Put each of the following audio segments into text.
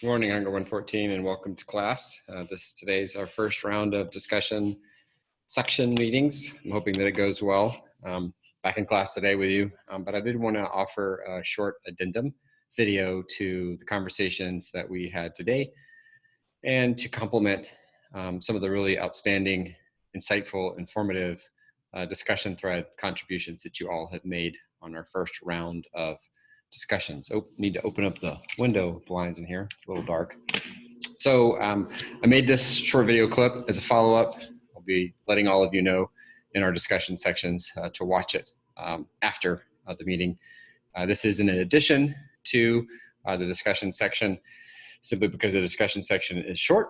Good morning, Hunger 114, and welcome to class. Today's our first round of discussion section meetings. I'm hoping that it goes well. Back in class today with you, but I did want to offer a short addendum video to the conversations that we had today and to complement some of the really outstanding, insightful, informative discussion thread contributions that you all have made on our first round of discussions. Oh, need to open up the window blinds in here. It's a little dark. So I made this short video clip as a follow-up. I'll be letting all of you know in our discussion sections to watch it after the meeting. This is in addition to the discussion section, simply because the discussion section is short,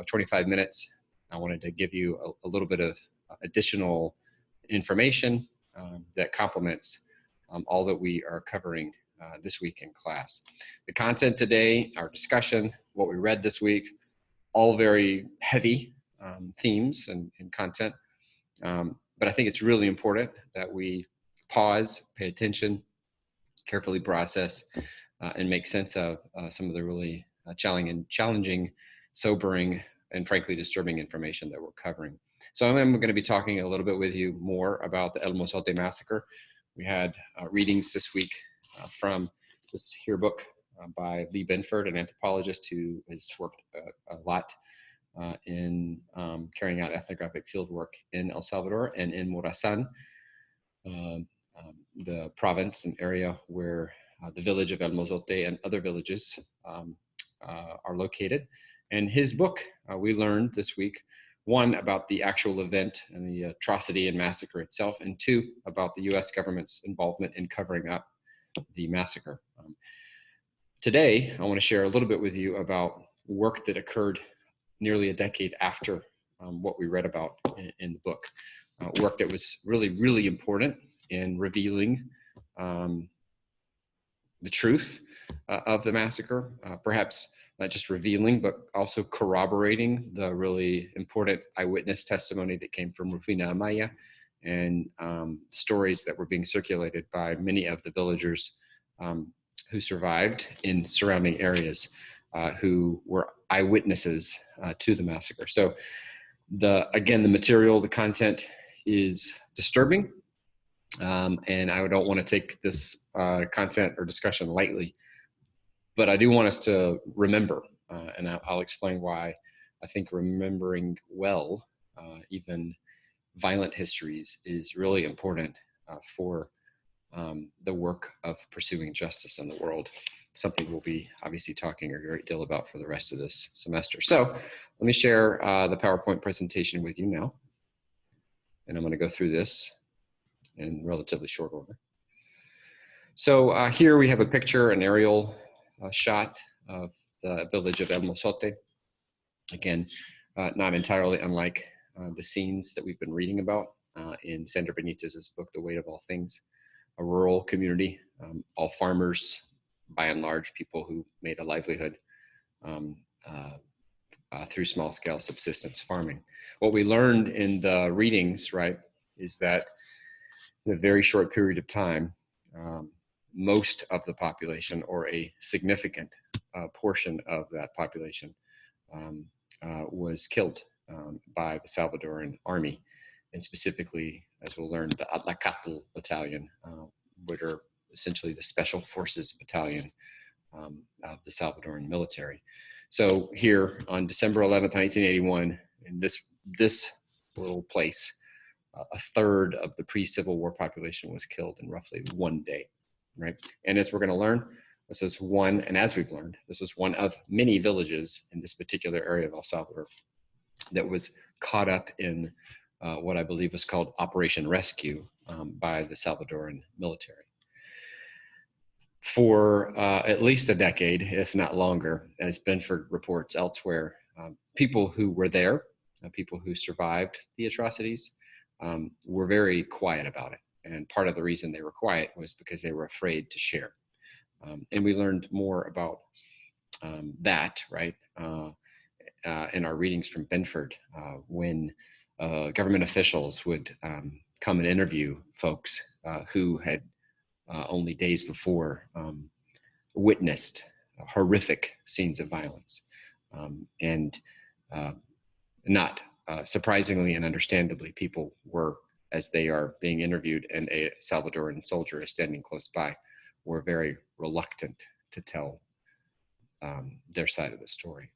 25 minutes. I wanted to give you a little bit of additional information that complements all that we are covering this week in class. The content today, our discussion, what we read this week, all very heavy themes and content. But I think it's really important that we pause, pay attention, carefully process, and make sense of some of the really challenging, sobering, and frankly disturbing information that we're covering. So I'm going to be talking a little bit with you more about the El Mozote massacre. We had readings this week from this here book by Lee Benford, an anthropologist who has worked a lot in carrying out ethnographic field work in El Salvador and in Morazan, the province and area where the village of El Mozote and other villages are located. And his book, we learned this week, one, about the actual event and the atrocity and massacre itself, and two, about the US government's involvement in covering up the massacre. Today, I want to share a little bit with you about work that occurred nearly a decade after what we read about in the book. Work that was really, really important in revealing the truth of the massacre, perhaps not just revealing, but also corroborating the really important eyewitness testimony that came from Rufina Amaya and stories that were being circulated by many of the villagers who survived in surrounding areas who were eyewitnesses to the massacre. So again, the material, the content is disturbing, and I don't want to take this content or discussion lightly. But I do want us to remember, and I'll explain why I think remembering well, even violent histories, is really important for the work of pursuing justice in the world, something we'll be obviously talking a great deal about for the rest of this semester. So let me share the PowerPoint presentation with you now, and I'm going to go through this in relatively short order. So here we have a picture, an aerial shot of the village of El Mozote. Again, not entirely unlike the scenes that we've been reading about in Sandra Benitez's book, The Weight of All Things. A rural community, all farmers, by and large, people who made a livelihood through small-scale subsistence farming. What we learned in the readings, right, is that in a very short period of time, most of the population, or a significant portion of that population, was killed by the Salvadoran army, and specifically, as we'll learn, the Atlacatl battalion, which are essentially the special forces battalion of the Salvadoran military. So here on December 11th, 1981, in this little place, a third of the pre-Civil War population was killed in roughly one day, right? And as we're going to learn, this is one, and as we've learned, this is one of many villages in this particular area of El Salvador that was caught up in what I believe was called Operation Rescue by the Salvadoran military. For at least a decade, if not longer, as Benford reports elsewhere, people who were there, people who survived the atrocities, were very quiet about it. And part of the reason they were quiet was because they were afraid to share. And we learned more about that, right, in our readings from Benford, when government officials would come and interview folks who had only days before witnessed horrific scenes of violence. And not surprisingly and understandably, people were, as they are being interviewed and a Salvadoran soldier is standing close by, were very reluctant to tell their side of the story.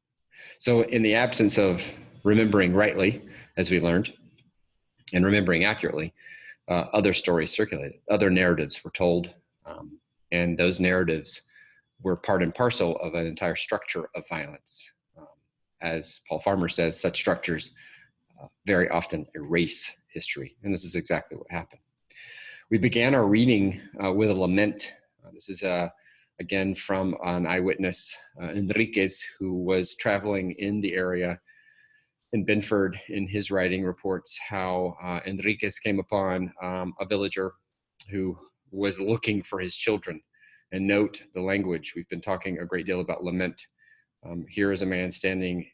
So in the absence of remembering rightly, as we learned, and remembering accurately, other stories circulated, other narratives were told, and those narratives were part and parcel of an entire structure of violence. As Paul Farmer says, such structures very often erase history, and this is exactly what happened. We began our reading with a lament. This is again from an eyewitness, Enriquez, who was traveling in the area in Benford. In his writing reports how Enriquez came upon a villager who was looking for his children. And note the language. We've been talking a great deal about lament. Here is a man standing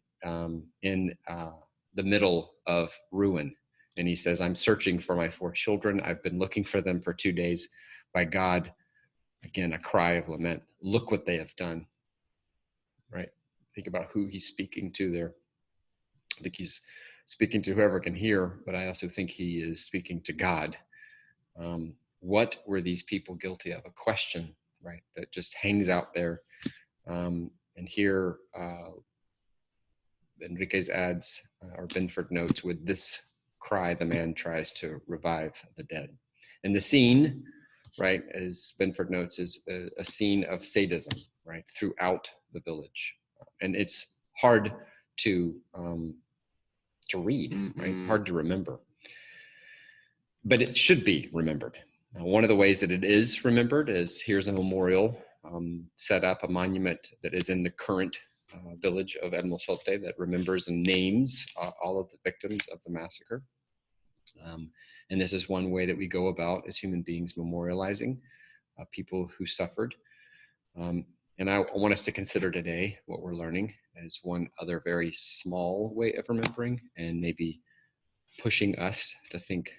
in the middle of ruin. And he says, I'm searching for my 4 children. I've been looking for them for 2 days. By God, again, a cry of lament. Look what they have done, right? Think about who he's speaking to there. I think he's speaking to whoever can hear, but I also think he is speaking to God. What were these people guilty of? A question, right, that just hangs out there. And here, Enriquez adds, or Benford notes, with this cry, the man tries to revive the dead. And the scene, right, as Benford notes, is a scene of sadism, right, throughout the village. And it's hard to read, right, hard to remember. But it should be remembered. One of the ways that it is remembered is here's a memorial set up, a monument that is in the current village of El Mozote that remembers and names all of the victims of the massacre. And this is one way that we go about as human beings memorializing people who suffered. And I want us to consider today what we're learning as one other very small way of remembering, and maybe pushing us to think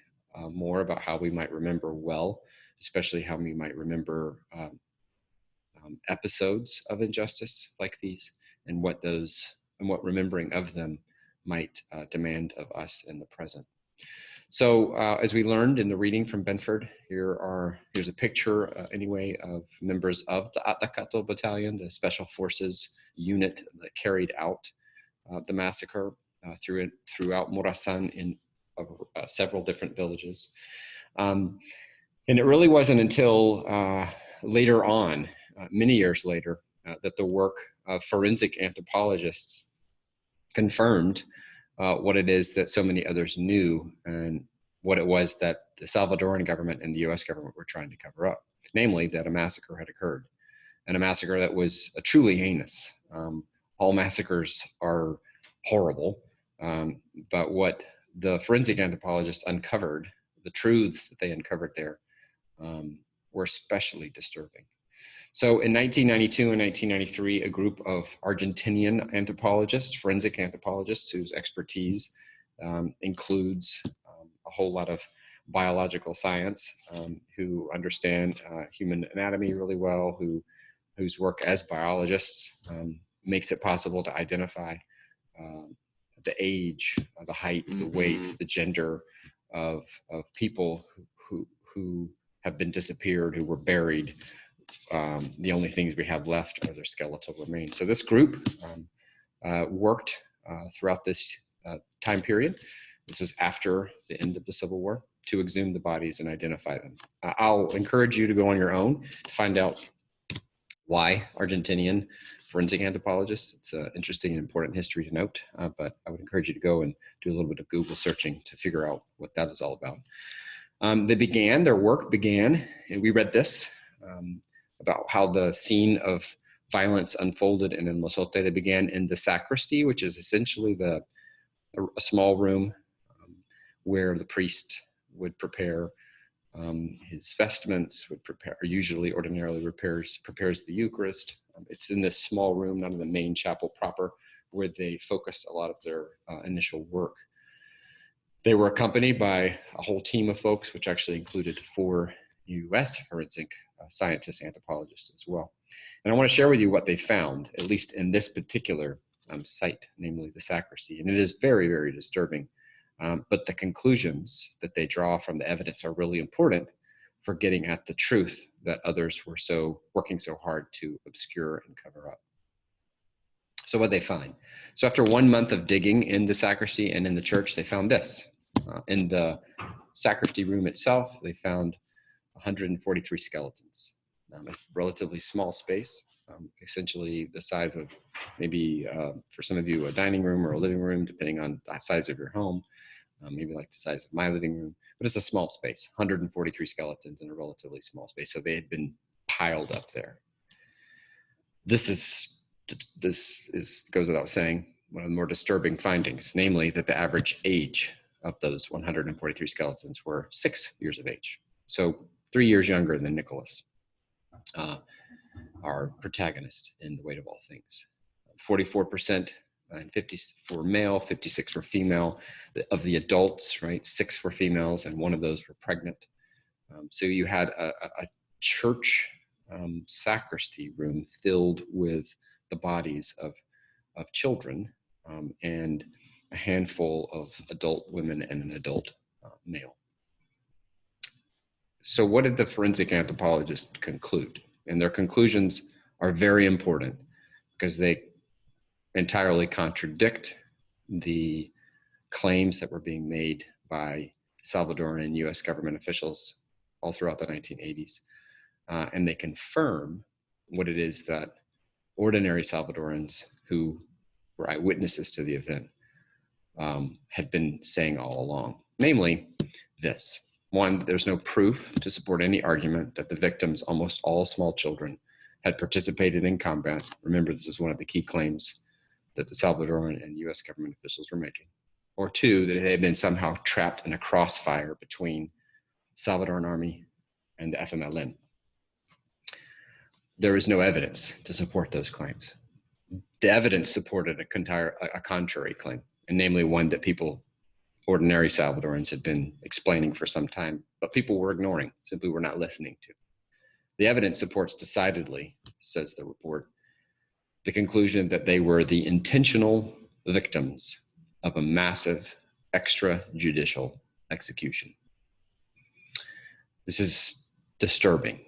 more about how we might remember well, especially how we might remember episodes of injustice like these, and what remembering of them might demand of us in the present. So as we learned in the reading from Benford, here's a picture anyway of members of the Atacatl Battalion, the Special Forces unit that carried out the massacre throughout Morazan in several different villages. And it really wasn't until later on, many years later, that the work of forensic anthropologists confirmed what it is that so many others knew, and what it was that the Salvadoran government and the US government were trying to cover up, namely that a massacre had occurred, and a massacre that was truly heinous. All massacres are horrible, but what the forensic anthropologists uncovered, the truths that they uncovered there, were especially disturbing. So in 1992 and 1993, a group of Argentinian anthropologists, forensic anthropologists, whose expertise includes a whole lot of biological science, who understand human anatomy really well, whose work as biologists makes it possible to identify the age, the height, the weight, the gender of people who have been disappeared, who were buried. The only things we have left are their skeletal remains. So this group worked throughout this time period. This was after the end of the Civil War, to exhume the bodies and identify them. I'll encourage you to go on your own to find out why Argentinian forensic anthropologists. It's an interesting and important history to note, but I would encourage you to go and do a little bit of Google searching to figure out what that is all about. Their work began, and we read this, about how the scene of violence unfolded in El Mozote. They began in the sacristy, which is essentially a small room where the priest would prepare his vestments, ordinarily prepares the Eucharist. It's in this small room, not in the main chapel proper, where they focused a lot of their initial work. They were accompanied by a whole team of folks, which actually included 4 US forensic scientists, anthropologists as well. And I want to share with you what they found, at least in this particular site, namely the sacristy. And it is very, very disturbing. But the conclusions that they draw from the evidence are really important for getting at the truth that others were working so hard to obscure and cover up. So what they find. So after 1 month of digging in the sacristy and in the church, they found this. In the sacristy room itself, they found 143 skeletons. A relatively small space, essentially the size of maybe, for some of you, a dining room or a living room, depending on the size of your home, maybe like the size of my living room, but it's a small space, 143 skeletons in a relatively small space. So they had been piled up there. This goes without saying, one of the more disturbing findings, namely that the average age of those 143 skeletons were 6 years of age. So 3 years younger than Nicholas, our protagonist in The Weight of All Things. 44% and 50 were male, 56 were female. Of the adults, right, 6 were females and 1 of those were pregnant. So you had a church sacristy room filled with the bodies of children and a handful of adult women and an adult male. So what did the forensic anthropologists conclude? And their conclusions are very important because they entirely contradict the claims that were being made by Salvadoran and US government officials all throughout the 1980s. And they confirm what it is that ordinary Salvadorans who were eyewitnesses to the event had been saying all along. Namely, this. 1, there's no proof to support any argument that the victims, almost all small children, had participated in combat. Remember, this is one of the key claims that the Salvadoran and US government officials were making. Or 2, that they had been somehow trapped in a crossfire between Salvadoran army and the FMLN. There is no evidence to support those claims. The evidence supported a contrary claim, and namely one that ordinary Salvadorans had been explaining for some time, but people were ignoring, simply were not listening to. The evidence supports decidedly, says the report, the conclusion that they were the intentional victims of a massive extrajudicial execution. This is disturbing,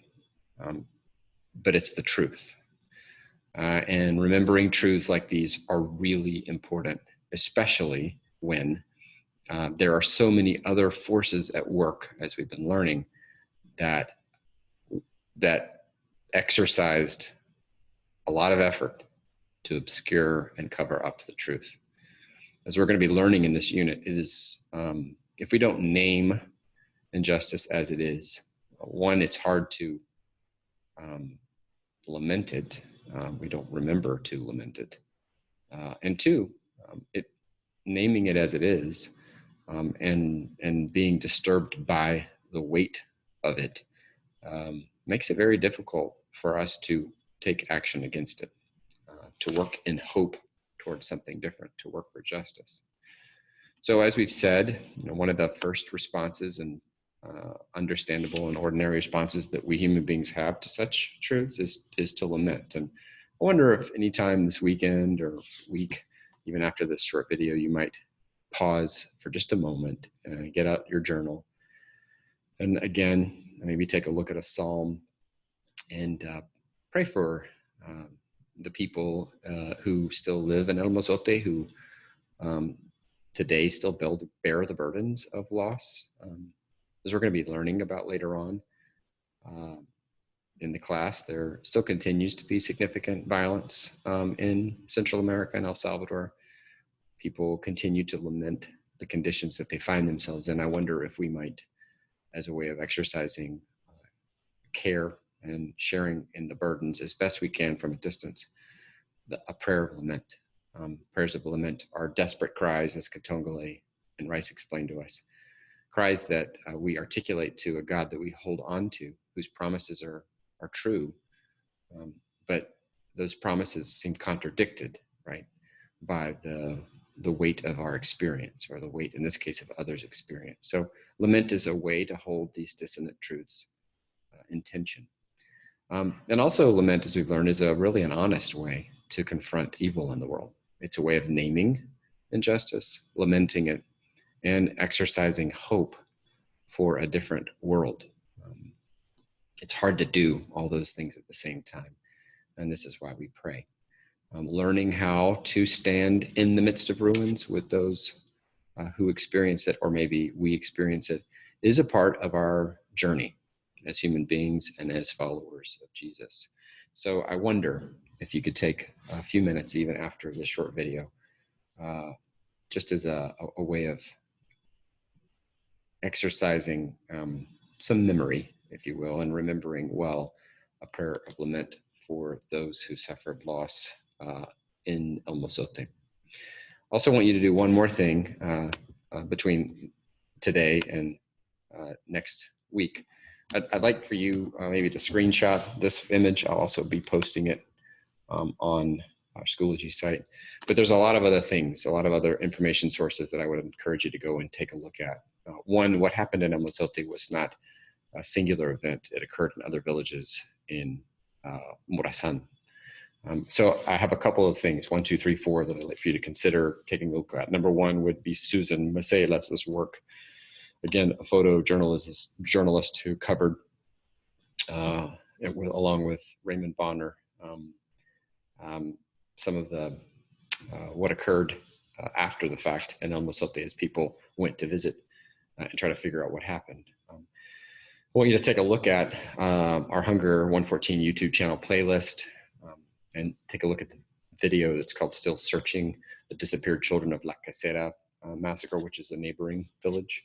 but it's the truth. And remembering truths like these are really important, especially when there are so many other forces at work, as we've been learning, that exercised a lot of effort to obscure and cover up the truth. As we're going to be learning in this unit, it is, if we don't name injustice as it is, 1, it's hard to lament it. We don't remember to lament it. And 2, naming it as it is, and being disturbed by the weight of it makes it very difficult for us to take action against it, to work in hope towards something different, to work for justice. So as we've said, one of the first responses and understandable and ordinary responses that we human beings have to such truths is to lament. And I wonder if any time this weekend or week, even after this short video, you might pause for just a moment and get out your journal. And again, maybe take a look at a psalm and pray for the people who still live in El Mozote, who today still bear the burdens of loss. As we're going to be learning about later on in the class, there still continues to be significant violence in Central America and El Salvador. People continue to lament the conditions that they find themselves in. I wonder if we might, as a way of exercising care and sharing in the burdens as best we can from a distance, a prayer of lament. Prayers of lament are desperate cries, as Katongole and Rice explained to us. Cries that we articulate to a God that we hold on to, whose promises are true, but those promises seem contradicted, right, by the weight of our experience, or the weight, in this case, of others' experience. So lament is a way to hold these dissonant truths in tension. And also lament, as we've learned, is really an honest way to confront evil in the world. It's a way of naming injustice, lamenting it, and exercising hope for a different world. It's hard to do all those things at the same time. And this is why we pray. Learning how to stand in the midst of ruins with those who experience it, or maybe we experience it, is a part of our journey as human beings and as followers of Jesus. So I wonder if you could take a few minutes, even after this short video, just as a way of exercising some memory, if you will, and remembering well a prayer of lament for those who suffered loss in El Mozote. Also want you to do one more thing between today and next week. I'd like for you maybe to screenshot this image. I'll also be posting it on our Schoology site. But there's a lot of other things, a lot of other information sources that I would encourage you to go and take a look at. One, what happened in El Mozote was not a singular event. It occurred in other villages in Morazan. So I have a couple of things, 1, 2, 3, 4, that I'd like for you to consider taking a look at. Number one would be Susan Maceiras' work. Again, a photojournalist who covered, along with Raymond Bonner, some of the what occurred after the fact in El Mozote as people went to visit and try to figure out what happened. I want you to take a look at our Hunger 114 YouTube channel playlist and take a look at the video that's called Still Searching the Disappeared Children of La Casera Massacre, which is a neighboring village.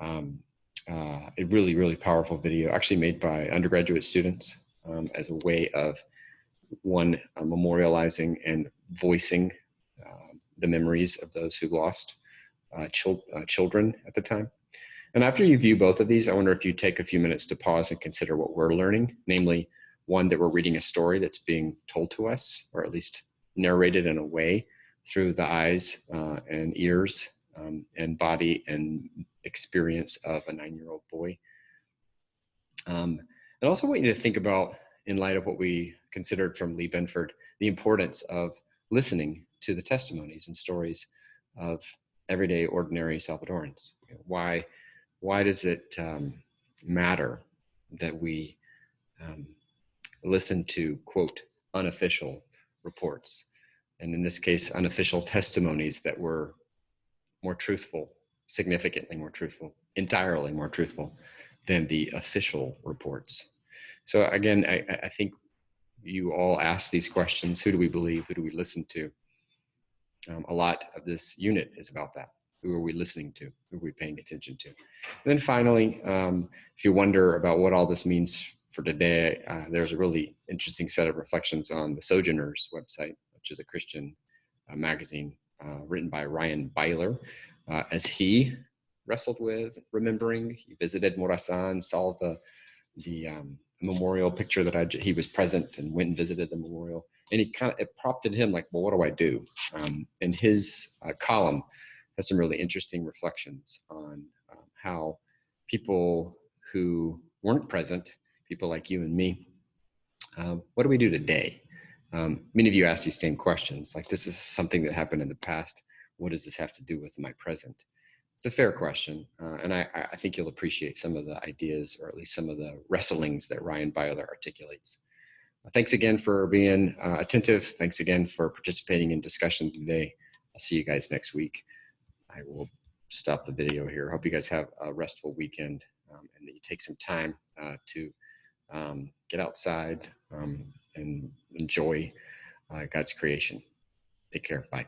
A really, really powerful video, actually made by undergraduate students as a way of, one, memorializing and voicing the memories of those who lost children at the time. And after you view both of these, I wonder if you take a few minutes to pause and consider what we're learning, namely, one, that we're reading a story that's being told to us, or at least narrated in a way through the eyes and ears and body and experience of a 9-year-old boy. And also want you to think about, in light of what we considered from Lee Benford, the importance of listening to the testimonies and stories of everyday, ordinary Salvadorans. Why does it matter that we listen to, quote, unofficial reports, and in this case, unofficial testimonies that were more truthful, significantly more truthful, entirely more truthful than the official reports? So again, I think you all ask these questions: who do we believe? Who do we listen to? A lot of this unit is about that. Who are we listening to? Who are we paying attention to? And then finally, if you wonder about what all this means for today, there's a really interesting set of reflections on the Sojourners website, which is a Christian magazine written by Ryan Byler, as he wrestled with remembering. He visited Morazan, saw the memorial picture that he was present and went and visited the memorial. And it prompted him, like, well, what do I do? And his column has some really interesting reflections on how people who weren't present, people like you and me, what do we do today? Many of you ask these same questions, like, this is something that happened in the past. What does this have to do with my present? It's a fair question, and I think you'll appreciate some of the ideas, or at least some of the wrestlings that Ryan Byler articulates. Thanks again for being attentive. Thanks again for participating in discussion today. I'll see you guys next week. I will stop the video here. Hope you guys have a restful weekend and that you take some time to get outside and enjoy God's creation. Take care. Bye.